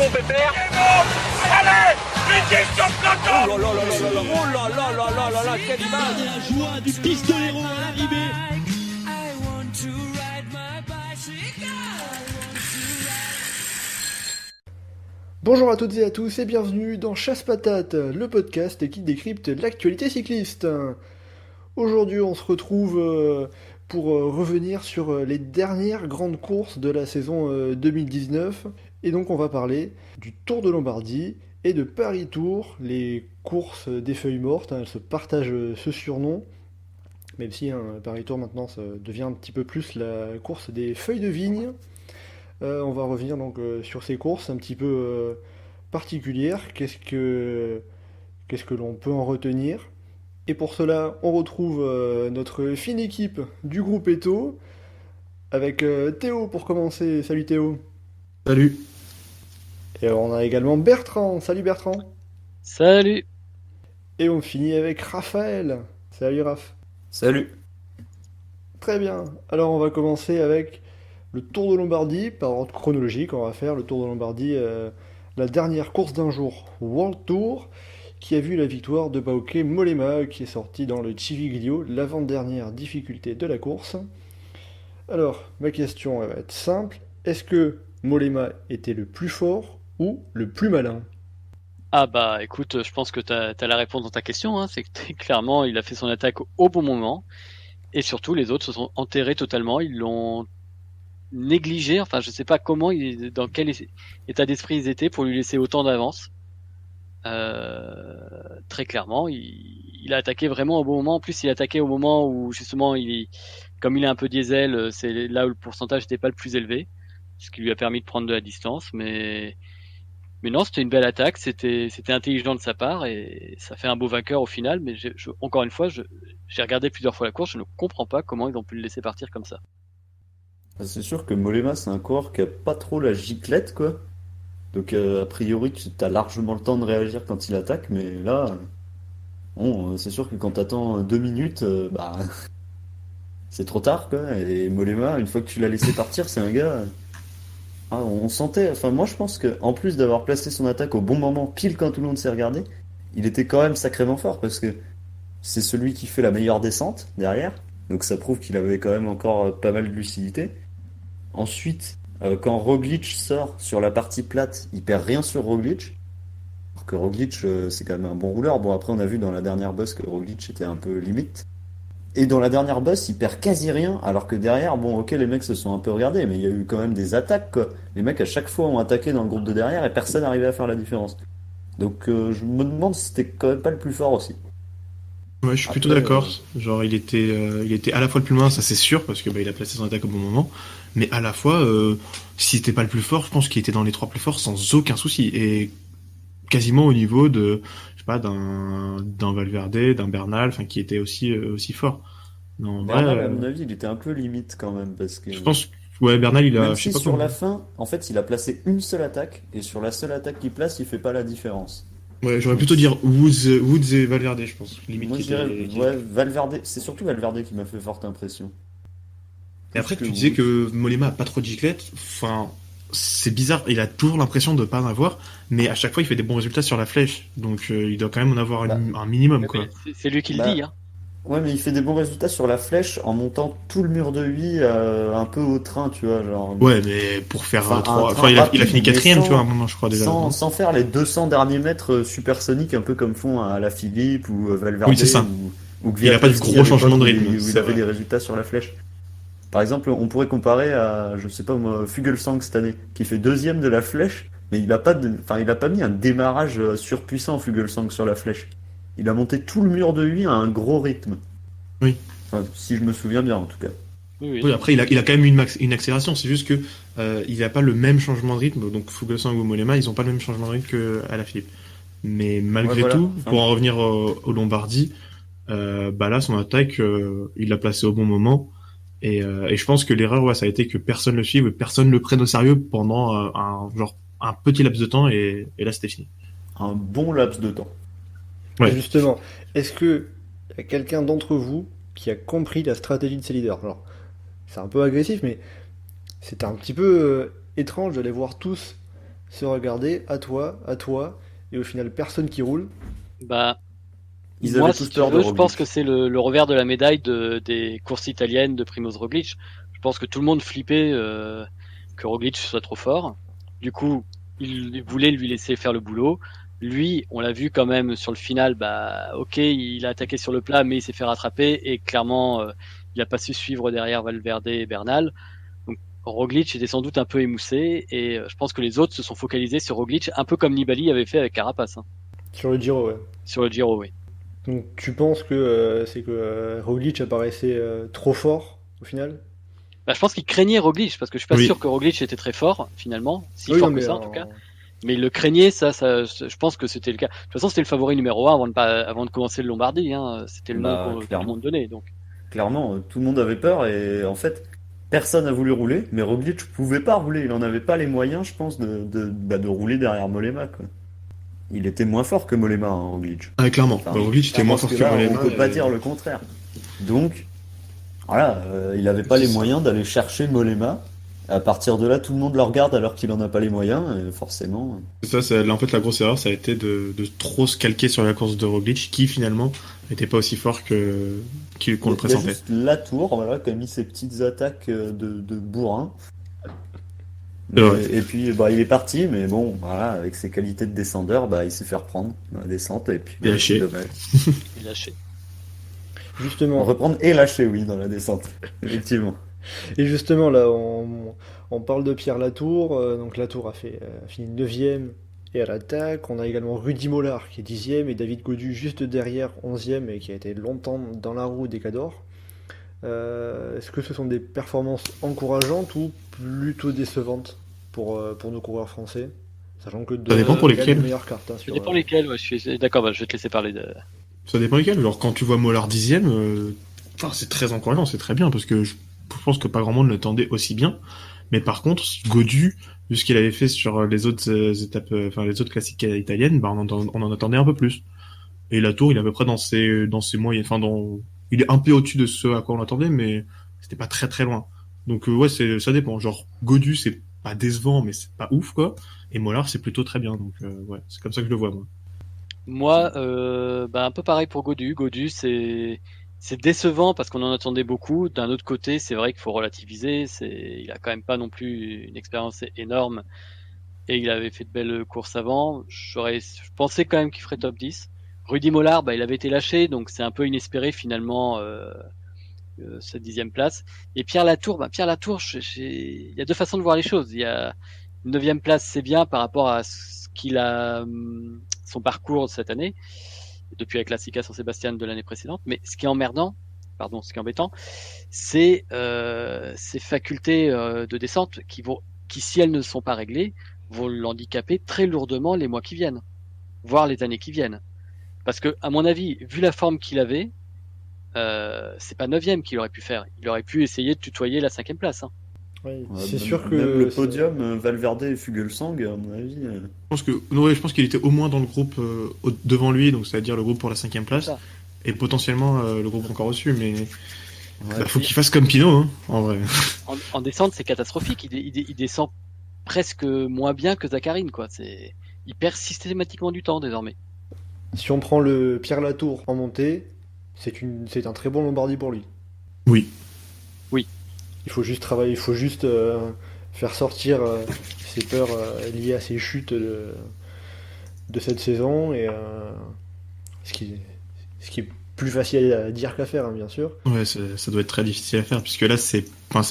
mon pépère. Allez, vite sur le peloton. Oh là là là là là, oh là là là là là là, quelle image! La joie du pistolero à l'arrivée. Bonjour à toutes et à tous et bienvenue dans Chasse Patate, le podcast qui décrypte l'actualité cycliste. Aujourd'hui on se retrouve pour revenir sur les dernières grandes courses de la saison 2019 et donc on va parler du Tour de Lombardie et de Paris-Tours, les courses des feuilles mortes, elles se partagent ce surnom, même si Paris-Tours maintenant ça devient un petit peu plus la course des feuilles de vigne. On va revenir donc sur ces courses un petit peu particulières. Qu'est-ce que l'on peut en retenir? Et pour cela, on retrouve notre fine équipe du groupe Eto, avec Théo pour commencer. Salut Théo. Salut. Et on a également Bertrand. Salut Bertrand. Salut. Et on finit avec Raphaël. Salut Raph. Salut. Très bien. Alors on va commencer avec le Tour de Lombardie, par ordre chronologique. On va faire le Tour de Lombardie, la dernière course d'un jour, World Tour, qui a vu la victoire de Bauke Mollema, qui est sorti dans le Civiglio, l'avant-dernière difficulté de la course. Alors, ma question elle va être simple. Est-ce que Mollema était le plus fort ou le plus malin? Ah bah écoute, je pense que t'as la réponse dans ta question, hein. C'est que clairement il a fait son attaque au bon moment, et surtout les autres se sont enterrés totalement, ils l'ont négligé, enfin je sais pas comment, dans quel état d'esprit ils étaient pour lui laisser autant d'avance. Très clairement, il a attaqué vraiment au bon moment. En plus, il a attaqué au moment où justement, comme il est un peu diesel, c'est là où le pourcentage n'était pas le plus élevé, ce qui lui a permis de prendre de la distance. Mais non, c'était une belle attaque, c'était intelligent de sa part et ça fait un beau vainqueur au final. Mais encore une fois, j'ai regardé plusieurs fois la course, je ne comprends pas comment ils ont pu le laisser partir comme ça. C'est sûr que Mollema, c'est un coureur qui a pas trop la giclette, quoi. Donc, a priori, tu as largement le temps de réagir quand il attaque, mais là, bon, c'est sûr que quand t'attends 2 minutes, bah, c'est trop tard, quoi. Et Mollema, une fois que tu l'as laissé partir, c'est un gars. On sentait. Enfin, moi, je pense que en plus d'avoir placé son attaque au bon moment, pile quand tout le monde s'est regardé, il était quand même sacrément fort parce que c'est celui qui fait la meilleure descente derrière. Donc, ça prouve qu'il avait quand même encore pas mal de lucidité. Ensuite, quand Roglic sort sur la partie plate, il perd rien sur Roglic. Alors que Roglic, c'est quand même un bon rouleur. Bon, après, on a vu dans la dernière bosse que Roglic était un peu limite. Et dans la dernière bosse, il perd quasi rien. Alors que derrière, bon, ok, les mecs se sont un peu regardés, mais il y a eu quand même des attaques, quoi. Les mecs, à chaque fois, ont attaqué dans le groupe de derrière et personne n'arrivait à faire la différence. Donc, je me demande si c'était quand même pas le plus fort aussi. Ouais, je suis plutôt d'accord. Genre, il était à la fois le plus malin, ça c'est sûr, parce que il a placé son attaque au bon moment. Mais à la fois, s'il était pas le plus fort, je pense qu'il était dans les 3 plus forts sans aucun souci. Et quasiment au niveau de, je sais pas, d'un Valverde, d'un Bernal, enfin, qui était aussi fort. Non, Bernal, à mon avis, il était un peu limite quand même, parce que. Je pense, ouais, Bernal, il a, même je sais si pas sur comment. la fin, en fait, il a placé une seule attaque, et sur la seule attaque qu'il place, il fait pas la différence. Ouais, j'aurais plutôt dire Woods et Valverde, je pense. Limite, Moi, je dirais, ouais, Valverde, c'est surtout Valverde qui m'a fait forte impression. Et après, Plus tu que disais Woods. que Mollema a pas trop de giclette. Enfin, c'est bizarre. Il a toujours l'impression de pas en avoir, mais à chaque fois, il fait des bons résultats sur la flèche. Donc, il doit quand même en avoir un minimum, quoi. C'est lui qui le Bah, dit, hein. Ouais, mais il fait des bons résultats sur la flèche en montant tout le mur de vie un peu au train, tu vois, genre. Ouais, mais pour faire Enfin, 3... un Enfin, il a rapide, fini mais 4ème, sans- tu vois, à un moment, je crois, déjà. sans faire les 200 derniers mètres supersoniques, un peu comme font à la Philippe ou Valverde Oui, c'est ça. ou Il a pas de Kwiatkowski gros à l'époque changement de où rythme, où c'est il avait vrai. des résultats sur la flèche. Par exemple, on pourrait comparer à, je sais pas moi, Fuglsang cette année, qui fait deuxième de la flèche, mais il a pas mis un démarrage surpuissant Fuglsang sur la flèche. Il a monté tout le mur de lui à un gros rythme. Oui. Enfin, si je me souviens bien en tout cas. Oui, après, il a quand même une accélération. C'est juste que il a pas le même changement de rythme. Donc, Fuglsang ou Mollema, ils ont pas le même changement de rythme qu'à la Philippe. Mais malgré Ouais, voilà. tout, Enfin, pour en revenir au Lombardie, là, son attaque, il l'a placé au bon moment. Et je pense que l'erreur, ouais, ça a été que personne le suive, personne le prenne au sérieux pendant un petit laps de temps, et là, c'était fini. un bon laps de temps. Ouais. Justement, est-ce que y a quelqu'un d'entre vous qui a compris la stratégie de ses leaders? Alors, c'est un peu agressif, mais c'était un petit peu étrange de les voir tous se regarder à toi, et au final personne qui roule. Bah, Ils moi, avaient si tous tu peur de veux, je Roglic. pense que c'est le revers de la médaille des courses italiennes de Primoz Roglic. Je pense que tout le monde flippait que Roglic soit trop fort. Du coup, il voulait lui laisser faire le boulot. Lui, on l'a vu quand même sur le final, bah ok, il a attaqué sur le plat, mais il s'est fait rattraper et clairement, il a pas su suivre derrière Valverde et Bernal. Donc Roglic était sans doute un peu émoussé et je pense que les autres se sont focalisés sur Roglic, un peu comme Nibali avait fait avec Carapace Sur le Giro, ouais. sur le Giro, oui. Donc tu penses que c'est que Roglic apparaissait trop fort au final? Bah, je pense qu'il craignait Roglic parce que je suis pas Oui. sûr que Roglic était très fort finalement, si Oui, fort non, que mais ça en tout cas. Mais il le craignait, je pense que c'était le cas. De toute façon, c'était le favori numéro 1 avant de commencer le Lombardie. C'était le nom Bah, que tout le clairement. monde donnait. Donc, Clairement, tout le monde avait peur et en fait, personne n'a voulu rouler, mais Roglic pouvait pas rouler. Il en avait pas les moyens, je pense, de rouler derrière Mollema, quoi. Il était moins fort que Mollema, hein, Roglic. Ah, clairement. Enfin, Roglic était je moins pense fort que que là, Mollema. on peut pas et- dire le contraire. Donc, voilà, il avait pas C'est les ça. moyens d'aller chercher Mollema. À partir de là, tout le monde le regarde alors qu'il en a pas les moyens, et forcément. C'est ça, en fait, la grosse erreur, ça a été de trop se calquer sur la course de Roglic, qui finalement n'était pas aussi fort qu'on le Il y a pressentait. juste la tour, voilà, qui a mis ses petites attaques de bourrin. C'est vrai. Et puis bah, il est parti, mais bon, voilà, avec ses qualités de descendeur, bah, il s'est fait reprendre dans la descente et puis Et lâché. c'est dommage. il lâchait. Justement, Reprendre et lâcher, oui, dans la descente, effectivement. et justement là, on parle de Pierre Latour. Donc Latour a fini 9ème et à l'attaque. On a également Rudy Mollard qui est 10ème et David Gaudu juste derrière 11ème et qui a été longtemps dans la roue des Cadors. Est-ce que ce sont des performances encourageantes ou plutôt décevantes pour nos coureurs français? Sachant que Ça dépend pour lesquels. les meilleures cartes. Ça dépend lesquels. Ouais, je suis d'accord. Bah, je vais te laisser parler de. Ça dépend lesquels. Genre, quand tu vois Mollard 10ème, enfin, c'est très encourageant, c'est très bien, parce que je pense que pas grand monde le tendait aussi bien. Mais par contre, Gaudu, vu ce qu'il avait fait sur les autres étapes, enfin, les autres classiques italiennes, bah, on en attendait un peu plus. Et Latour, il est à peu près dans ses moyens, enfin, il est un peu au-dessus de ce à quoi on l'attendait, mais c'était pas très très loin. Donc, ouais, ça dépend. Genre, Gaudu, c'est pas décevant, mais c'est pas ouf, quoi. Et Mollard, c'est plutôt très bien. Donc, ouais, c'est comme ça que je le vois, moi. Moi, bah, un peu pareil pour Godu. Godu, c'est décevant parce qu'on en attendait beaucoup. D'un autre côté, c'est vrai qu'il faut relativiser. Il a quand même pas non plus une expérience énorme et il avait fait de belles courses avant. Je pensais quand même qu'il ferait top 10. Rudy Mollard, bah, il avait été lâché, donc c'est un peu inespéré finalement cette 10e place. Et Pierre Latour, il y a deux façons de voir les choses. Il y a une 9e place, c'est bien par rapport à ce qu'il a, son parcours cette année, depuis la Classica San Sebastian de l'année précédente. Mais ce qui est embêtant, c'est ces facultés de descente qui, si elles ne sont pas réglées, vont l'handicaper très lourdement les mois qui viennent, voire les années qui viennent. Parce que, à mon avis, vu la forme qu'il avait, c'est pas 9ème qu'il aurait pu faire. Il aurait pu essayer de tutoyer la 5ème place. Hein. Oui, Ouais, c'est même- sûr que Même le podium, Valverde et Fugelsang, à mon avis. Je pense qu'il était au moins dans le groupe devant lui, donc c'est-à-dire le groupe pour la 5ème place, Ça. et potentiellement le groupe encore au-dessus, mais Ouais, faut qu'il fasse comme Pinot, hein, en vrai. En descente, c'est catastrophique. Il descend presque moins bien que Zacharine, quoi. Il perd systématiquement du temps désormais. si on prend le Pierre Latour en montée, c'est un très bon Lombardie pour lui. Oui. Il faut juste travailler, il faut juste faire sortir ses peurs liées à ses chutes de cette saison et ce qui est plus facile à dire qu'à faire, hein, bien sûr. Ouais, ça doit être très difficile à faire, puisque là, c'est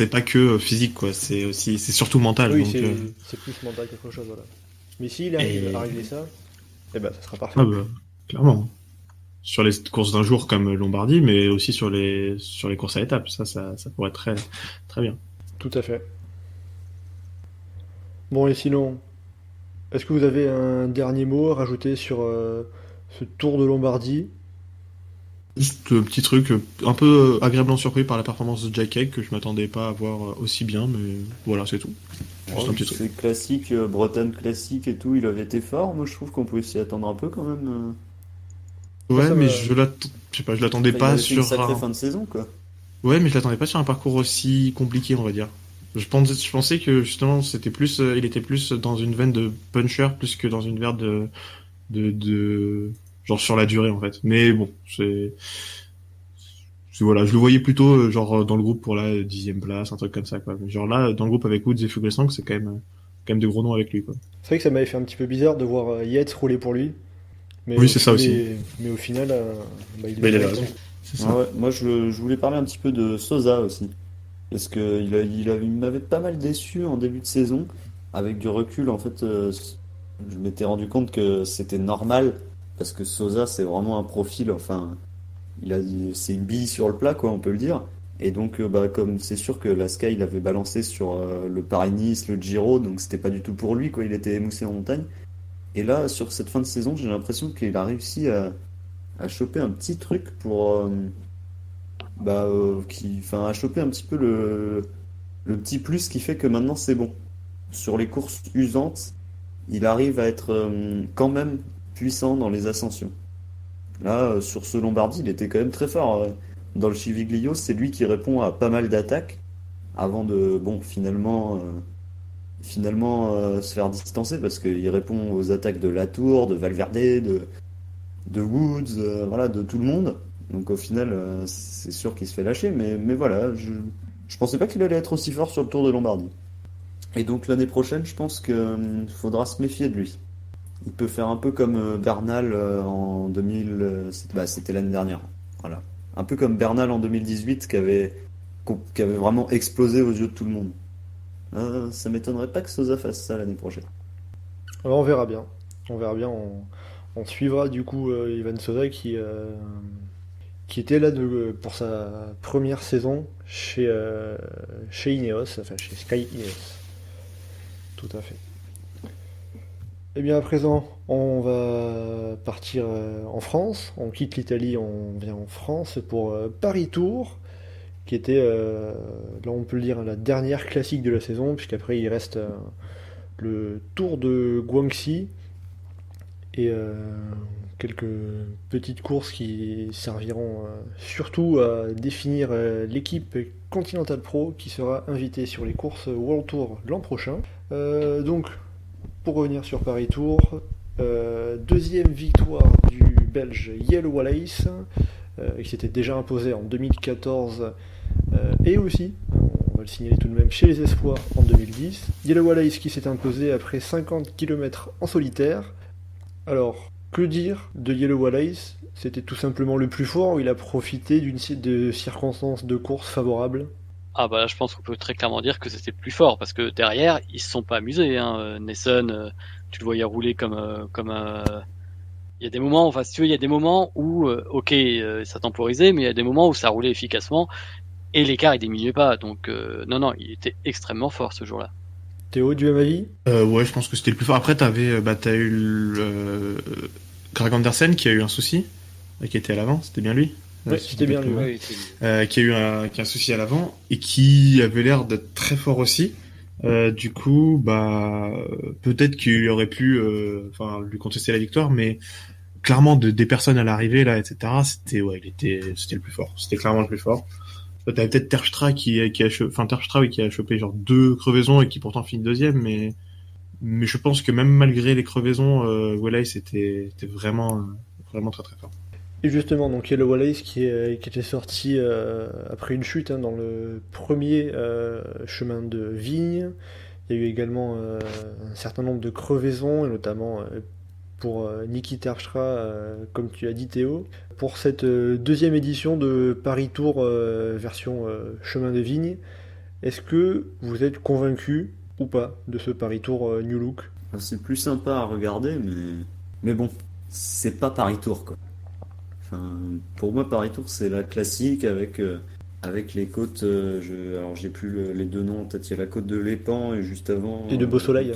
pas que physique, quoi, c'est surtout mental. Oui, donc, c'est plus mental qu'autre chose, voilà. Mais s'il arrive à régler ça, eh ben ça sera parfait. ah bah, clairement. Sur les courses d'un jour comme Lombardie, mais aussi sur les courses à étapes, ça pourrait être très, très bien. Tout à fait. Bon, et sinon, est-ce que vous avez un dernier mot à rajouter sur ce Tour de Lombardie? Juste petit truc, un peu agréablement surpris par la performance de Jack Haig, que je m'attendais pas à voir aussi bien, mais voilà, c'est tout. Juste un petit truc. c'est classique, Bretagne classique et tout, il avait été fort. Moi, je trouve qu'on pouvait s'y attendre un peu quand même. Ouais, ça mais me- je sais pas, je l'attendais Enfin, il pas avait fait une sur sacrée un... fin de saison, quoi. Ouais, mais je l'attendais pas sur un parcours aussi compliqué, on va dire. Je pensais que justement c'était plus, il était plus dans une veine de puncher plus que dans une veine de genre sur la durée en fait. Mais bon, voilà, je le voyais plutôt genre dans le groupe pour la 10e place, un truc comme ça quoi. Mais genre là, dans le groupe avec Woods et Fuglesang, c'est quand même de gros noms avec lui quoi. C'est vrai que ça m'avait fait un petit peu bizarre de voir Yates rouler pour lui. Mais Oui, c'est ça aussi. Mais au final, il Mais il est avait raison. C'est ça. Ah ouais, moi je voulais parler un petit peu de Sosa aussi. Parce que il m'avait pas mal déçu en début de saison. Avec du recul, en fait, je m'étais rendu compte que c'était normal. Parce que Sosa, c'est vraiment un profil, enfin, c'est une bille sur le plat, quoi, on peut le dire. Et donc, bah, comme c'est sûr que la Sky, il avait balancé sur le Paris-Nice, le Giro, donc c'était pas du tout pour lui, quoi, il était émoussé en montagne. Et là, sur cette fin de saison, j'ai l'impression qu'il a réussi à choper un petit truc pour, enfin, à choper un petit peu le petit plus qui fait que maintenant c'est bon. Sur les courses usantes, il arrive à être quand même puissant dans les ascensions. Là, sur ce Lombardie, il était quand même très fort. Dans le Chiviglio, c'est lui qui répond à pas mal d'attaques avant de, bon, finalement se faire distancer parce qu'il répond aux attaques de Latour, de Valverde, de Woods, voilà, de tout le monde. Donc au final, c'est sûr qu'il se fait lâcher, mais voilà, je pensais pas qu'il allait être aussi fort sur le Tour de Lombardie. Et donc l'année prochaine, je pense qu'il faudra se méfier de lui. Il peut faire un peu comme Bernal en 2000, c'était l'année dernière. Voilà. Un peu comme Bernal en 2018 qui avait vraiment explosé aux yeux de tout le monde. Ça m'étonnerait pas que Sosa fasse ça l'année prochaine. Alors on verra bien. On verra bien. On suivra du coup Ivan Sosa qui était là pour sa première saison chez Ineos, enfin chez Sky Ineos. Tout à fait. Et bien à présent, on va partir en France. On quitte l'Italie, on vient en France pour Paris Tour, qui était, là on peut le dire, la dernière classique de la saison, puisqu'après il reste le Tour de Guangxi et quelques petites courses qui serviront surtout à définir l'équipe Continental Pro qui sera invitée sur les courses World Tour l'an prochain. Donc, pour revenir sur Paris Tour, deuxième victoire du Belge Yellow Wallace, qui s'était déjà imposé en 2014 et aussi, on va le signaler tout de même, chez les Espoirs en 2010. Yellow Wallace qui s'est imposé après 50 km en solitaire. Alors, que dire de Yellow Wallace? C'était tout simplement le plus fort ou il a profité de circonstances de course favorables? Ah bah là, je pense qu'on peut très clairement dire que c'était plus fort parce que derrière, ils se sont pas amusés. Hein. Nelson, tu le voyais rouler comme un. Il y a des moments, enfin, si tu veux, il y a des moments où, ok, ça temporisait, mais il y a des moments où ça roulait efficacement et l'écart il diminuait pas. Donc, non, il était extrêmement fort ce jour-là. Théo, du même avis? Ouais, je pense que c'était le plus fort. Après, t'as eu Greg Andersen qui a eu un souci, qui était à l'avant, c'était bien lui? Ouais, c'était bien lui. Oui, Qui a un souci à l'avant et qui avait l'air d'être très fort aussi. Du coup, peut-être qu'il aurait pu, lui contester la victoire, mais clairement des personnes à l'arrivée là, etc. C'était le plus fort. C'était clairement le plus fort. T'avais peut-être Terpstra qui a chopé genre 2 crevaisons et qui pourtant finit deuxième, mais je pense que même malgré les crevaisons, Wallace était vraiment très très fort. Et justement, donc Yellow Wallace qui était sorti après une chute dans le premier chemin de Vigne. Il y a eu également un certain nombre de crevaisons, et notamment pour Niki Terpstra, comme tu as dit Théo. Pour cette deuxième édition de Paris Tour version chemin de Vigne, est-ce que vous êtes convaincu ou pas de ce Paris Tour New Look? C'est plus sympa à regarder, mais bon, c'est pas Paris Tour, quoi. Enfin, pour moi, Paris Tour, c'est la classique avec les côtes. Alors, j'ai plus les deux noms. Peut-être il y a la côte de Lépan et juste avant. Et de Beau-Soleil.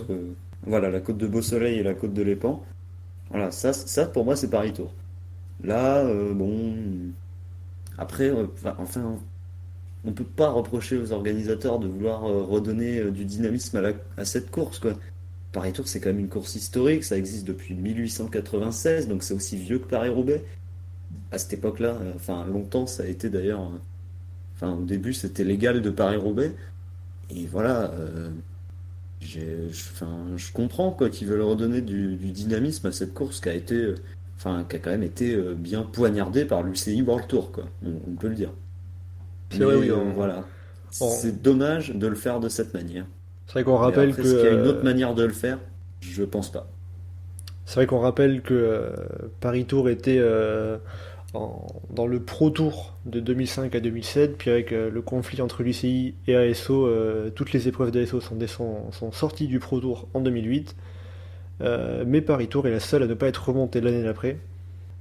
Voilà, la côte de Beau-Soleil et la côte de Lépan. Voilà, ça pour moi, c'est Paris Tour. Là, bon. Après, on peut pas reprocher aux organisateurs de vouloir redonner du dynamisme à cette course, quoi. Paris Tour, c'est quand même une course historique. Ça existe depuis 1896, donc c'est aussi vieux que Paris-Roubaix. À cette époque-là, longtemps, ça a été d'ailleurs. Au début, c'était légal de Paris-Roubaix. Et voilà, je comprends quoi qu'ils veulent redonner du dynamisme à cette course qui a été, qui a quand même été bien poignardée par l'UCI World Tour, quoi. On peut le dire. C'est vrai, Mais oui. voilà, en- c'est dommage de le faire de cette manière. C'est vrai qu'on Mais rappelle après, que. est-ce qu'il y a une autre manière de le faire? Je pense pas. C'est vrai qu'on rappelle que Paris Tour était dans le Pro Tour de 2005 à 2007, puis avec le conflit entre l'UCI et ASO, toutes les épreuves d'ASO sont sorties du Pro Tour en 2008, mais Paris Tour est la seule à ne pas être remontée l'année d'après.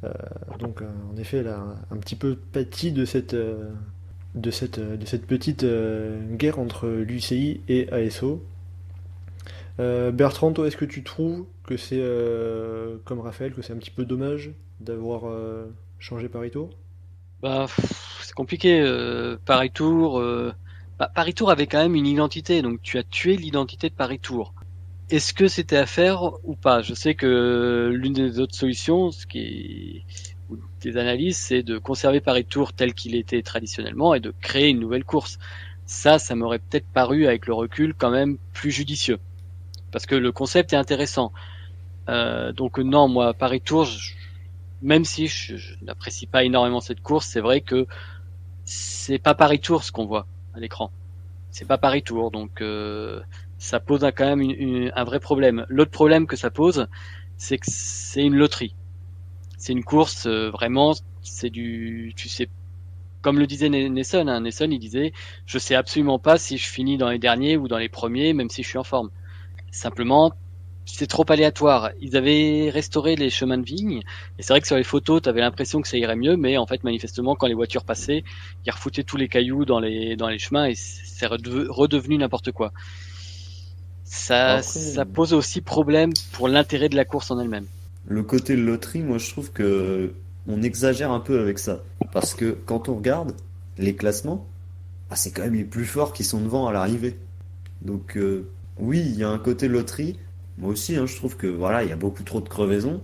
Euh, donc en effet, elle a un petit peu pâti de cette petite guerre entre l'UCI et ASO. Bertrand, toi, est-ce que tu trouves que c'est, comme Raphaël, que c'est un petit peu dommage d'avoir changé Paris Tour? Bah, c'est compliqué. Paris Tour, Paris Tour avait quand même une identité, donc tu as tué l'identité de Paris Tour. Est-ce que c'était à faire ou pas? Je sais que l'une des autres solutions, ou des analyses, c'est de conserver Paris Tour tel qu'il était traditionnellement et de créer une nouvelle course. Ça m'aurait peut-être paru, avec le recul, quand même plus judicieux. Parce que le concept est intéressant. Donc non, moi, Paris Tour, même si je n'apprécie pas énormément cette course, c'est vrai que c'est pas Paris Tour ce qu'on voit à l'écran. C'est pas Paris Tour, donc ça pose quand même un vrai problème. L'autre problème que ça pose, c'est que c'est une loterie. C'est une course vraiment, tu sais, comme le disait Nesson, hein, Nesson il disait, je sais absolument pas si je finis dans les derniers ou dans les premiers, même si je suis en forme. Simplement, c'est trop aléatoire. Ils avaient restauré les chemins de vigne, et c'est vrai que sur les photos, tu avais l'impression que ça irait mieux, mais en fait, manifestement, quand les voitures passaient, ils refoutaient tous les cailloux dans les chemins, et c'est redevenu n'importe quoi. Après, Ça pose aussi problème pour l'intérêt de la course en elle-même. le côté loterie, moi je trouve que on exagère un peu avec ça. Parce que quand on regarde les classements, c'est quand même les plus forts qui sont devant à l'arrivée. Donc oui, il y a un côté loterie. Moi aussi, hein, je trouve que voilà, il y a beaucoup trop de crevaisons.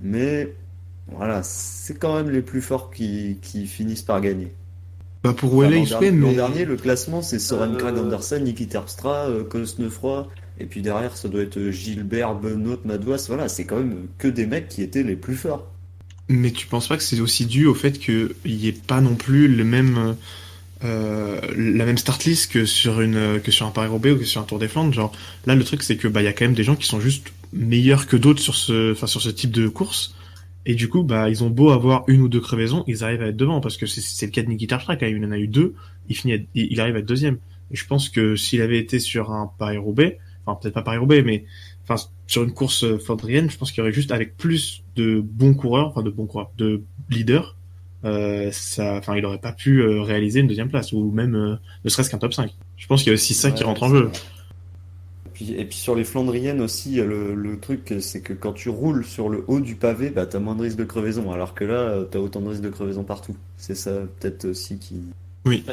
Mais voilà, c'est quand même les plus forts qui finissent par gagner. Bah pour Enfin, Welle, ouais, l'an mais dernier, le classement, c'est Soren Kragh Andersen, Niki Terpstra, Cosnefroy, et puis derrière, ça doit être Gilbert, Benoît, Madouas. Voilà, c'est quand même que des mecs qui étaient les plus forts. mais tu penses pas que c'est aussi dû au fait qu'il n'y ait pas non plus la même start list que sur un Paris-Roubaix ou que sur un Tour des Flandres. Genre, là, le truc, c'est que, il y a quand même des gens qui sont juste meilleurs que d'autres sur ce type de course. Et du coup, ils ont beau avoir une ou deux crevaisons, ils arrivent à être devant, parce que c'est le cas de Niki Terpstra, quand il en a eu deux, il arrive à être deuxième. Et je pense que s'il avait été sur un Paris-Roubaix, enfin, peut-être pas Paris-Roubaix, mais, enfin, sur une course flandrienne, je pense qu'il y aurait juste, avec plus de bons coureurs, de leaders, il aurait pas pu réaliser une deuxième place, ou même, ne serait-ce qu'un top 5. Je pense qu'il y a aussi ça qui rentre en jeu. Et puis sur les Flandriennes aussi, il y a le truc, c'est que quand tu roules sur le haut du pavé, t'as moins de risque de crevaison, alors que là, t'as autant de risques de crevaison partout. C'est ça peut-être aussi qui...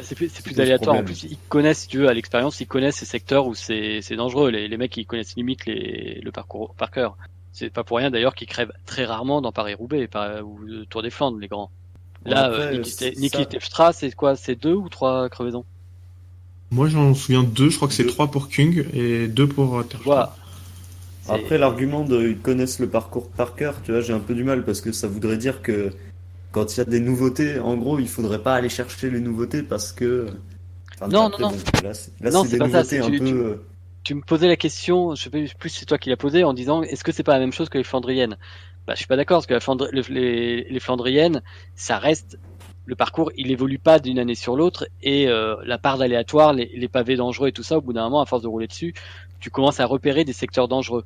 C'est plus pose aléatoire. En problème. plus, ils connaissent, si tu veux, à l'expérience, ils connaissent ces secteurs où c'est dangereux. Les mecs, ils connaissent limite le parcours par cœur. C'est pas pour rien d'ailleurs qu'ils crèvent très rarement dans Paris-Roubaix ou le Tour des Flandres, les grands. Là, Après, Niki Terpstra, c'est quoi? C'est 2 ou 3 crevaisons? Moi, j'en souviens deux, je crois que c'est Deux. 3 pour Kung et 2 pour Terpstra. Voilà. Après, l'argument de ils connaissent le parcours par cœur, tu vois, j'ai un peu du mal parce que ça voudrait dire que quand il y a des nouveautés, en gros, il faudrait pas aller chercher les nouveautés parce que. Enfin, Non, après, non, bon, non. Là, Non, c'est c'est des pas ça, nouveautés c'est un peu. Tu me posais la question, je sais plus si c'est toi qui l'as posée, en disant est-ce que c'est pas la même chose que les Flandriennes? Je suis pas d'accord parce que les Flandriennes, ça reste le parcours, il évolue pas d'une année sur l'autre et la part d'aléatoire, les pavés dangereux et tout ça, au bout d'un moment, à force de rouler dessus, tu commences à repérer des secteurs dangereux.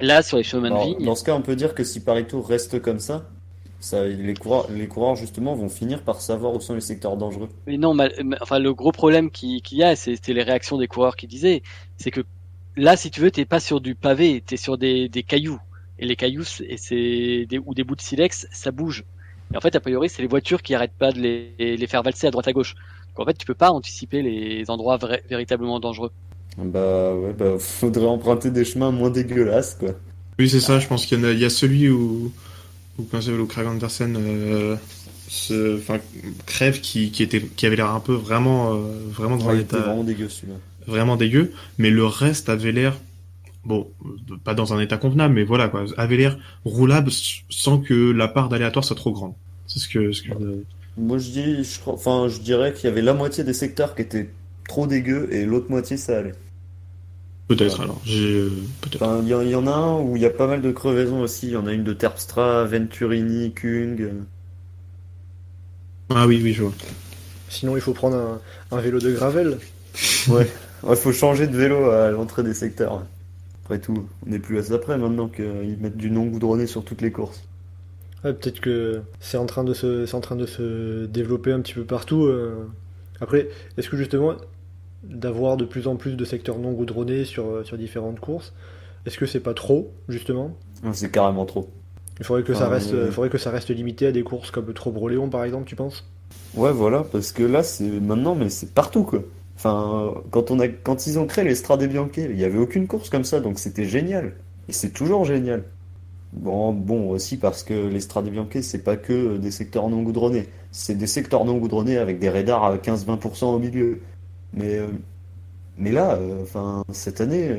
Là, sur les chemins de Alors, vigne, dans ce cas, on peut dire que si Paris Tour reste comme ça, les coureurs justement vont finir par savoir où sont les secteurs dangereux. mais non, enfin le gros problème qu'il y a, c'était les réactions des coureurs qui disaient, c'est que là, si tu veux, t'es pas sur du pavé, t'es sur des cailloux. Et les cailloux, ou des bouts de silex, ça bouge. Et en fait, a priori, c'est les voitures qui arrêtent pas de les faire valser à droite à gauche. Donc en fait, tu peux pas anticiper les endroits véritablement dangereux. Bah ouais, faudrait emprunter des chemins moins dégueulasses, quoi. Oui, c'est ça, je pense qu'il y a celui où Kragh Andersen Enfin, Crève qui avait l'air un peu vraiment dans un Ouais, il était état vraiment dégueu celui-là. vraiment dégueu, mais le reste avait l'air, bon, pas dans un état convenable, mais voilà quoi, avait l'air roulable sans que la part d'aléatoire soit trop grande. C'est ce que Moi je dirais qu'il y avait la moitié des secteurs qui étaient trop dégueux et l'autre moitié ça allait. peut-être Ouais. alors, j'ai peut-être. Enfin, il y en a un où il y a pas mal de crevaisons aussi. Il y en a une de Terpstra, Venturini, Kung. Ah oui, oui, je vois. Sinon, il faut prendre un vélo de gravel. Ouais. Ouais, faut changer de vélo à l'entrée des secteurs. Après tout, on n'est plus à ça près maintenant qu'ils mettent du non goudronné sur toutes les courses. Ouais, peut-être que c'est en train de se développer un petit peu partout. Après, est-ce que justement, d'avoir de plus en plus de secteurs non goudronnés sur différentes courses, est-ce que c'est pas trop, justement? Ouais, c'est carrément trop. Il faudrait que ça Enfin, reste, faudrait que ça reste limité à des courses comme le Trobreléon, par exemple, tu penses? ouais, voilà, parce que là, c'est maintenant, mais c'est partout, quoi. Enfin, quand ils ont créé les Strade Bianche, il n'y avait aucune course comme ça, donc c'était génial. Et c'est toujours génial. Bon, aussi parce que les Strade Bianche, c'est pas que des secteurs non goudronnés. C'est des secteurs non goudronnés avec des radars à 15-20% au milieu. Mais, euh, mais là, enfin, cette année,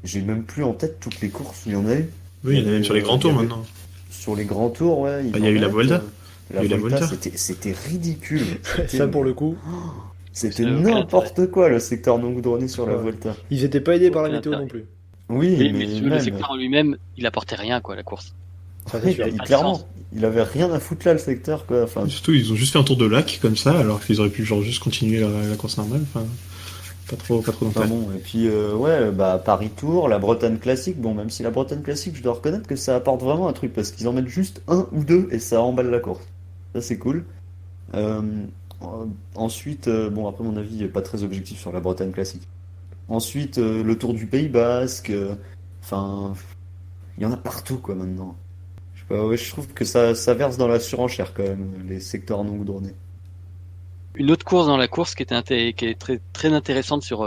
j'ai même plus en tête toutes les courses où il y en a eu. Oui, il y en a même sur les grands Il y tours avait- maintenant. Sur les grands tours, ouais, Bah, il y a eu la Vuelta. La Il y a eu la Vuelta, Vuelta. c'était ridicule. Ça, pour le coup, C'était Ça n'a aucun n'importe quoi le secteur non goudronné sur la Ouais. Vuelta. ils étaient pas aidés par la Aucun météo intérêt. non plus. Oui, Oui, mais mais le même, secteur en lui-même, il apportait rien, quoi, la course. Ça, c'est sûr. avait pas de clairement, sens. il avait rien à foutre là le secteur quoi. Enfin, Surtout, ils ont juste fait un tour de lac comme ça, alors qu'ils auraient pu genre juste continuer la course normale. Enfin, pas trop enfin d'intérêt. bon, et puis ouais, bah Paris Tour, la Bretagne classique. Bon, même si la Bretagne classique, je dois reconnaître que ça apporte vraiment un truc parce qu'ils en mettent juste un ou deux et ça emballe la course. Ça c'est cool. Euh, ensuite, bon après mon avis, pas très objectif sur la Bretagne classique. Ensuite, le Tour du Pays Basque. Enfin, il y en a partout quoi maintenant. Je sais pas, ouais, je trouve que ça verse dans la surenchère quand même, les secteurs non goudronnés. Une autre course dans la course qui est très, très intéressante sur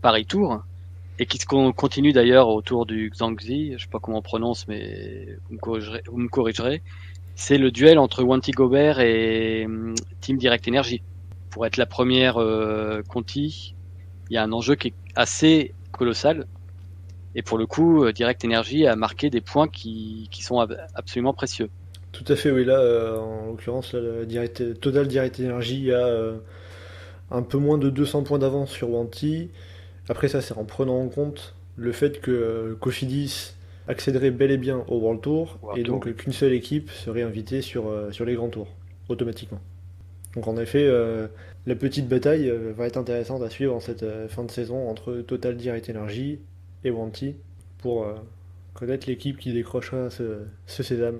Paris Tour et qui continue d'ailleurs autour du Xangxi, je sais pas comment on prononce, mais vous me corrigerez. C'est le duel entre Wanty Gobert et Team Direct Energy. Pour être la première Conti, il y a un enjeu qui est assez colossal. Et pour le coup, Direct Energy a marqué des points qui sont absolument précieux. Tout à fait, oui. Là, en l'occurrence, là, Total Direct Energy a un peu moins de 200 points d'avance sur Wanty. Après, ça, c'est en prenant en compte le fait que Cofidis accéderait bel et bien au World Tour World et Tour, donc oui. qu'une seule équipe serait invitée sur les grands tours, automatiquement. Donc, en effet, la petite bataille va être intéressante à suivre en cette fin de saison entre Total Direct Energy et Wanty pour connaître l'équipe qui décrochera ce sésame.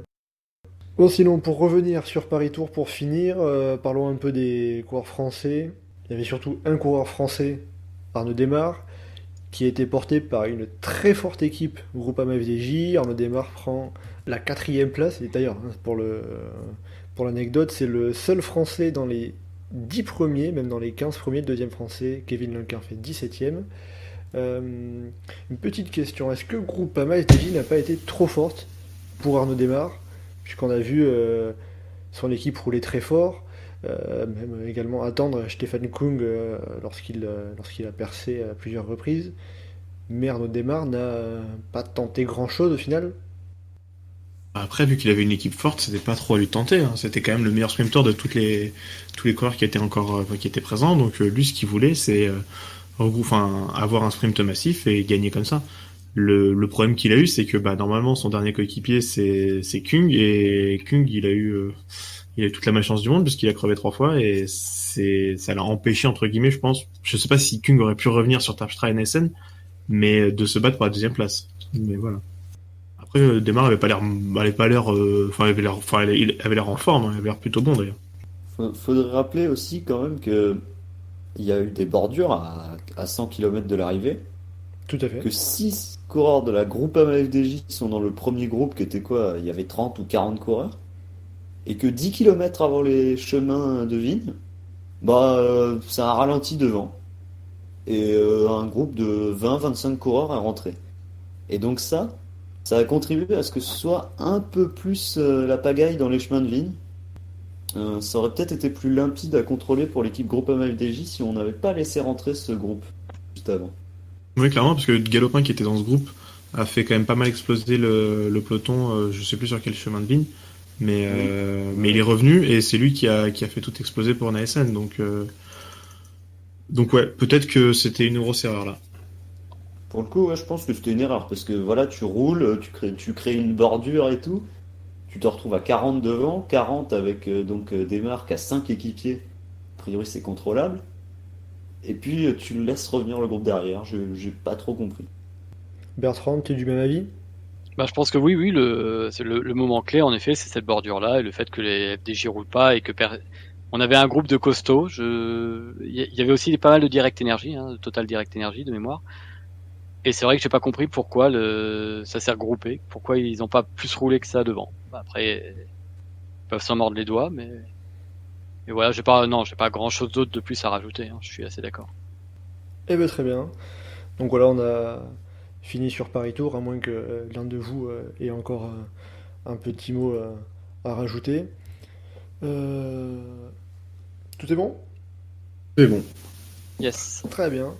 Bon, sinon, pour revenir sur Paris Tour, pour finir, parlons un peu des coureurs français. Il y avait surtout un coureur français, Arnaud Démare, qui a été porté par une très forte équipe Groupama FDJ. Arnaud Démare prend la 4e place, et d'ailleurs, hein, pour l'anecdote, c'est le seul français dans les 10 premiers, même dans les 15 premiers, le deuxième français, Kevin Lequin, fait 17e. Une petite question, est-ce que Groupama FDJ n'a pas été trop forte pour Arnaud Démare, puisqu'on a vu son équipe rouler très fort, même également attendre Stefan Kung lorsqu'il a percé à plusieurs reprises, mais Arnaud Démare n'a pas tenté grand-chose au final. Après, vu qu'il avait une équipe forte, c'était pas trop à lui tenter. Hein. C'était quand même le meilleur sprinter de tous les coureurs qui étaient qui étaient présents. Donc lui, ce qu'il voulait, c'est avoir un sprint massif et gagner comme ça. Le problème qu'il a eu, c'est que normalement son dernier coéquipier c'est Kung, et Kung il a eu toute la malchance du monde parce qu'il a crevé 3 fois, et ça l'a empêché, entre guillemets, je pense. Je sais pas si Kung aurait pu revenir sur Terpstra et NSN, mais de se battre pour la 2e place. Mais voilà. Après, Démare avait l'air en forme, hein, il avait l'air plutôt bon d'ailleurs. Faudrait rappeler aussi quand même que il y a eu des bordures à 100 km de l'arrivée, Tout à fait. que 6 coureurs de la Groupama FDJ sont dans le premier groupe qui était quoi? Il y avait 30 ou 40 coureurs, et que 10 km avant les chemins de vigne, ça a ralenti devant, et un groupe de 20-25 coureurs est rentré. Et donc ça a contribué à ce que ce soit un peu plus la pagaille dans les chemins de vigne. Ça aurait peut-être été plus limpide à contrôler pour l'équipe Groupama FDJ si on n'avait pas laissé rentrer ce groupe juste avant. Oui, clairement, parce que Galopin qui était dans ce groupe a fait quand même pas mal exploser le peloton, je sais plus sur quel chemin de vigne, mais il est revenu et c'est lui qui a fait tout exploser pour NASN. Donc ouais, peut-être que c'était une grosse erreur là. Pour le coup, ouais, je pense que c'était une erreur parce que voilà, tu roules, tu crées une bordure et tout. Tu te retrouves à 40 devant, 40 avec des marques à 5 équipiers. A priori, c'est contrôlable. Et puis, tu laisses revenir le groupe derrière. J'ai pas trop compris. Bertrand, tu es du même avis? Bah, je pense que oui, c'est le moment clé, en effet, c'est cette bordure-là et le fait que les FDJ roulent pas et que on avait un groupe de costauds. Il y avait aussi pas mal de Direct Energy, de Total Direct Energy de mémoire. Et c'est vrai que j'ai pas compris pourquoi ça s'est regroupé, pourquoi ils ont pas plus roulé que ça devant. Bah, après, ils peuvent s'en mordre les doigts, mais et voilà, j'ai pas grand chose d'autre de plus à rajouter. Je suis assez d'accord. Eh ben très bien. Donc voilà, on a fini sur Paris Tour, à moins que l'un de vous ait encore un petit mot à rajouter. Tout est bon? C'est bon. Yes. Très bien.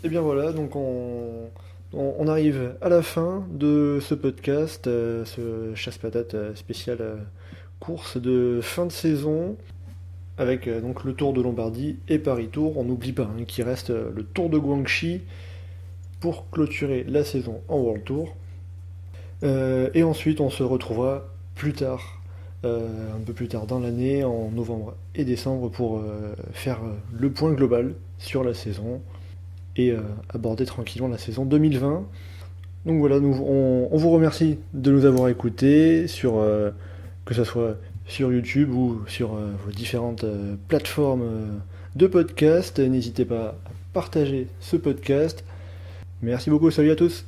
Et bien voilà, donc on arrive à la fin de ce podcast, ce chasse-patate spécial course de fin de saison, avec donc le Tour de Lombardie et Paris Tour. On n'oublie pas qu'il reste le Tour de Guangxi pour clôturer la saison en World Tour. Et ensuite on se retrouvera plus tard, un peu plus tard dans l'année, en novembre et décembre, pour faire le point global sur la saison et aborder tranquillement la saison 2020. Donc voilà, on vous remercie de nous avoir écoutés, que ce soit sur YouTube ou sur vos différentes plateformes de podcast. N'hésitez pas à partager ce podcast. Merci beaucoup, salut à tous.